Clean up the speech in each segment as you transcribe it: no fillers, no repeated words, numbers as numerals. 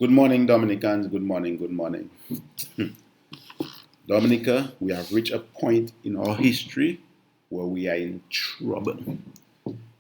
Good morning, Dominicans. Good morning, good morning. Dominica, we have reached a point in our history where we are in trouble.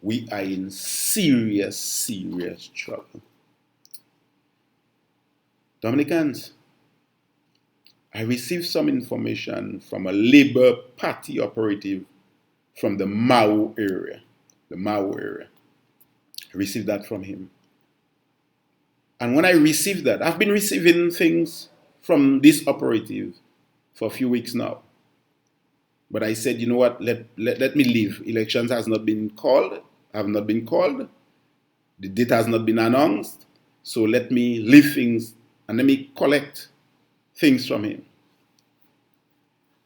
We are in serious, serious trouble. Dominicans, I received some information from a Labour Party operative from the Mao area. The Mao area. I received that from him. And when I received that, I've been receiving things from this operative for a few weeks now. But I said, you know what, let me leave. Elections have not been called. The date has not been announced. So let me leave things and let me collect things from him.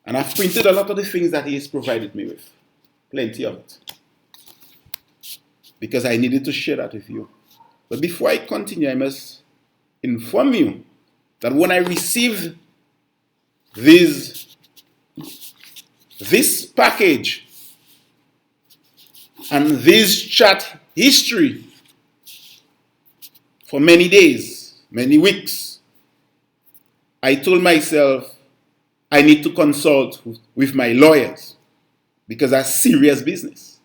And I've printed a lot of the things that he has provided me with. Plenty of it. Because I needed to share that with you. But before I continue, I must inform you that when I received this package and this chat history for many days, many weeks, I told myself I need to consult with my lawyers because that's serious business.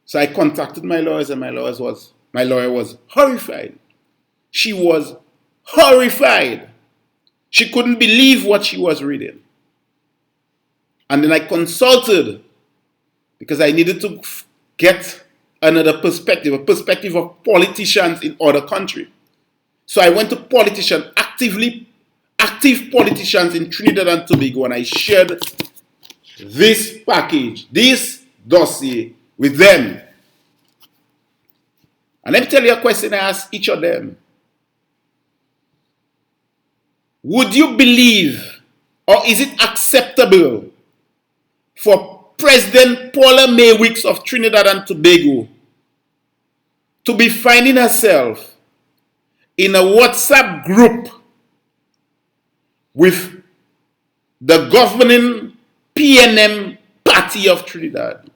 So I contacted my lawyers and my lawyer was horrified. She was horrified. She couldn't believe what she was reading. And then I consulted because I needed to get another perspective, a perspective of politicians in other countries. So I went to politicians, active politicians in Trinidad and Tobago, and I shared this package, this dossier with them. And let me tell you a question I asked each of them. Would you believe, or is it acceptable for President Paula May Wicks of Trinidad and Tobago to be finding herself in a WhatsApp group with the governing PNM party of Trinidad?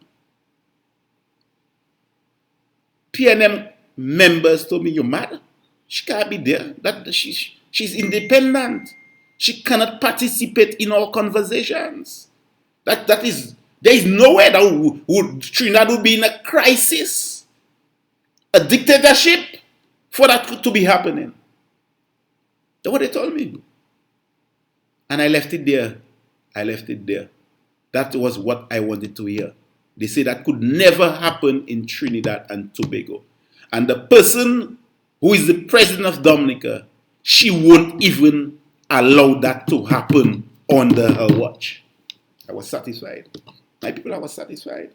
PNM members told me, you're mad. She can't be there. She's independent. She cannot participate in our conversations. There is nowhere that Trinidad would be in a crisis, a dictatorship, for that to be happening. That's what they told me. And I left it there. That was what I wanted to hear. They say that could never happen in Trinidad and Tobago. And the person who is the president of Dominica, she won't even allow that to happen under her watch. I was satisfied. My people, I was satisfied.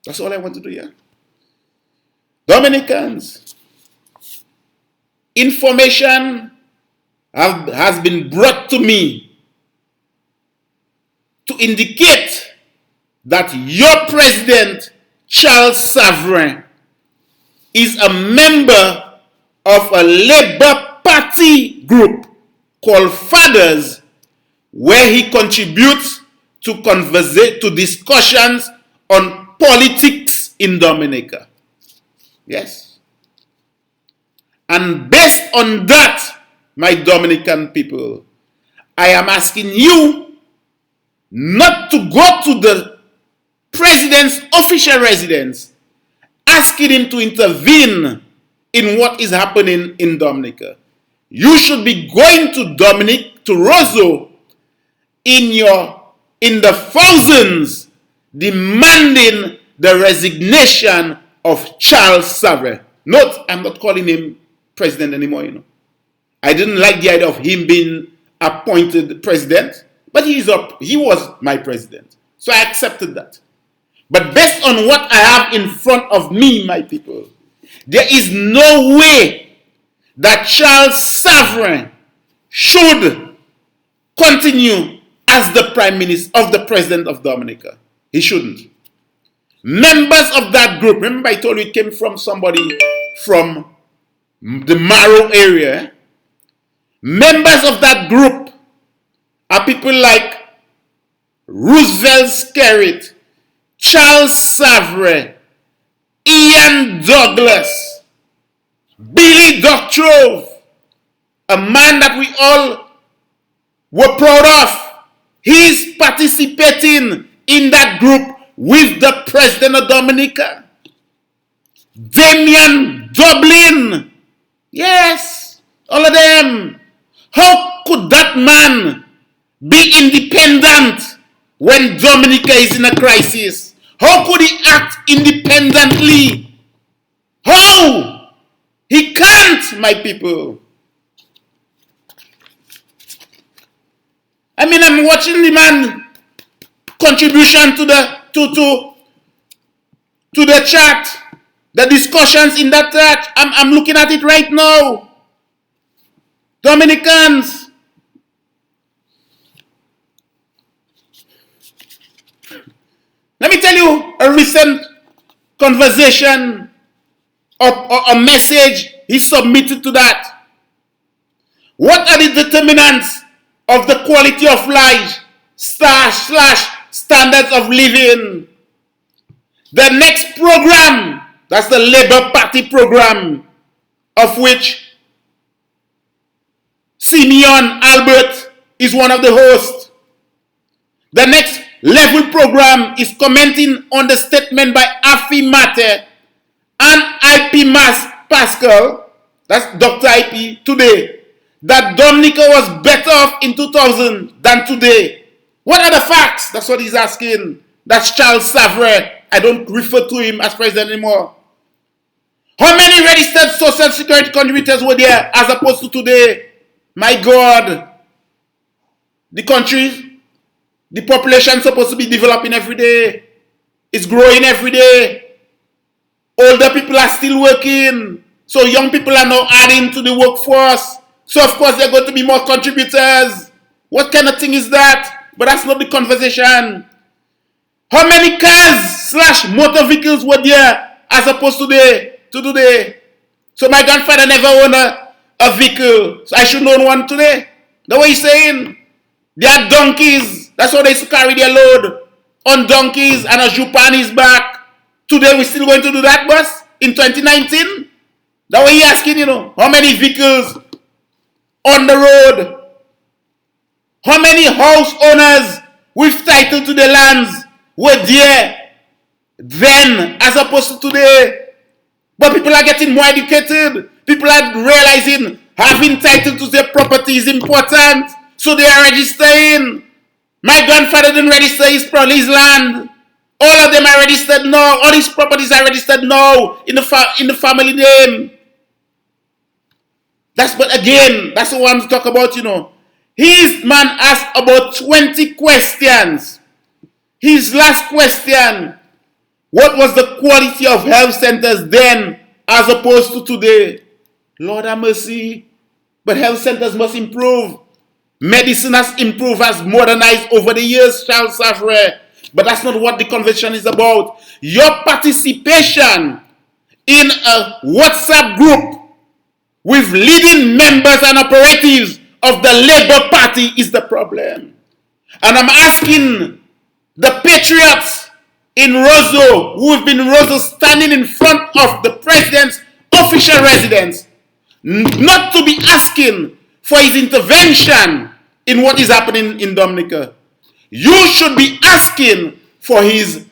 That's all I wanted to hear. Dominicans, information has been brought to me to indicate that your president, Charles Savarin, is a member of a Labour Party group called Fathers, where he contributes to discussions on politics in Dominica. Yes. And based on that, my Dominican people, I am asking you not to go to the president's official residence, asking him to intervene in what is happening in Dominica. You should be going to Roseau in the thousands, demanding the resignation of Charles Savarin. Note, I'm not calling him president anymore, I didn't like the idea of him being appointed president, but he was my president. So I accepted that. But based on what I have in front of me, my people, there is no way that Charles Savarin should continue as the prime minister of the president of Dominica. He shouldn't. Members of that group, remember I told you it came from somebody from the Maro area. Members of that group are people like Roosevelt Skerritt, Charles Savarin, Ian Douglas, Billy Doctrove, a man that we all were proud of. He's participating in that group with the president of Dominica. Damian Dublin. Yes, all of them. How could that man be independent when Dominica is in a crisis? How could he act independently? How? He can't, my people. I mean, I'm watching the man contribution to the chat, the discussions in that chat. I'm looking at it right now. Dominicans. Let me tell you a recent conversation or a message he submitted to that. What are the determinants of the quality of life / standards of living? The next program, that's the Labour Party program, of which Simeon Albert is one of the hosts. The next level program is commenting on the statement by Afi Mate and IP Pascal, that's Dr. IP, today, that Dominica was better off in 2000 than today. What are the facts? That's what he's asking. That's Charles Savarin. I don't refer to him as president anymore. How many registered social security contributors were there as opposed to today? My God. The country, the population is supposed to be developing every day. It's growing every day. Older people are still working. So young people are now adding to the workforce. So of course there are going to be more contributors. What kind of thing is that? But that's not the conversation. How many cars / motor vehicles were there as opposed to today? So my grandfather never owned a vehicle. So I should own one today. That's what he's saying. They are donkeys. That's how they used to carry their load. On donkeys and a jupa on his back. Today we're still going to do that, boss? In 2019? That's what he's asking, How many vehicles on the road? How many house owners with title to their lands were there then as opposed to today? But people are getting more educated. People are realizing having title to their property is important. So they are registering. My grandfather didn't register his land. All of them are registered now. All his properties are registered now in the family name. But again, that's what I want to talk about, His man asked about 20 questions. His last question, what was the quality of health centers then as opposed to today? Lord have mercy. But health centers must improve. Medicine has improved, has modernized over the years, Charles Savarin. But that's not what the convention is about. Your participation in a WhatsApp group with leading members and operatives of the Labour Party is the problem. And I'm asking the patriots in Roseau, who have been in Roseau standing in front of the president's official residence, not to be asking for his intervention in what is happening in Dominica. You should be asking for his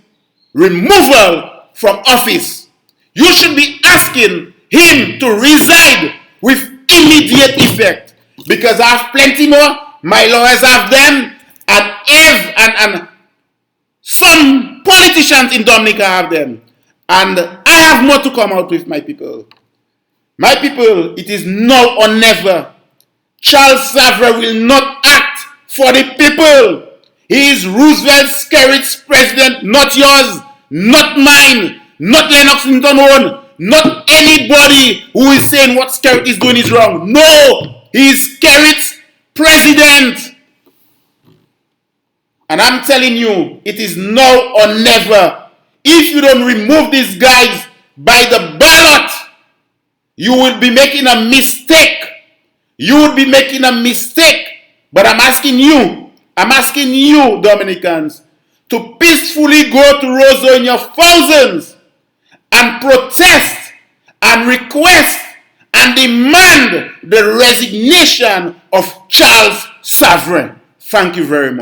removal from office. You should be asking him to resign with immediate effect. Because I have plenty more. My lawyers have them. And some politicians in Dominica have them. And I have more to come out with, my people. My people, it is now or never. Charles Savarin will not act for the people. He is Roosevelt Skerritt's president, not yours, not mine, not Lennox Linton, not anybody who is saying what Skerritt is doing is wrong. No, he is Skerritt's president. And I'm telling you, it is now or never. If you don't remove these guys by the ballot, you will be making a mistake. You will be making a mistake. But I'm asking you, Dominicans, to peacefully go to Roseau in your thousands and protest and request and demand the resignation of Charles Savarin. Thank you very much.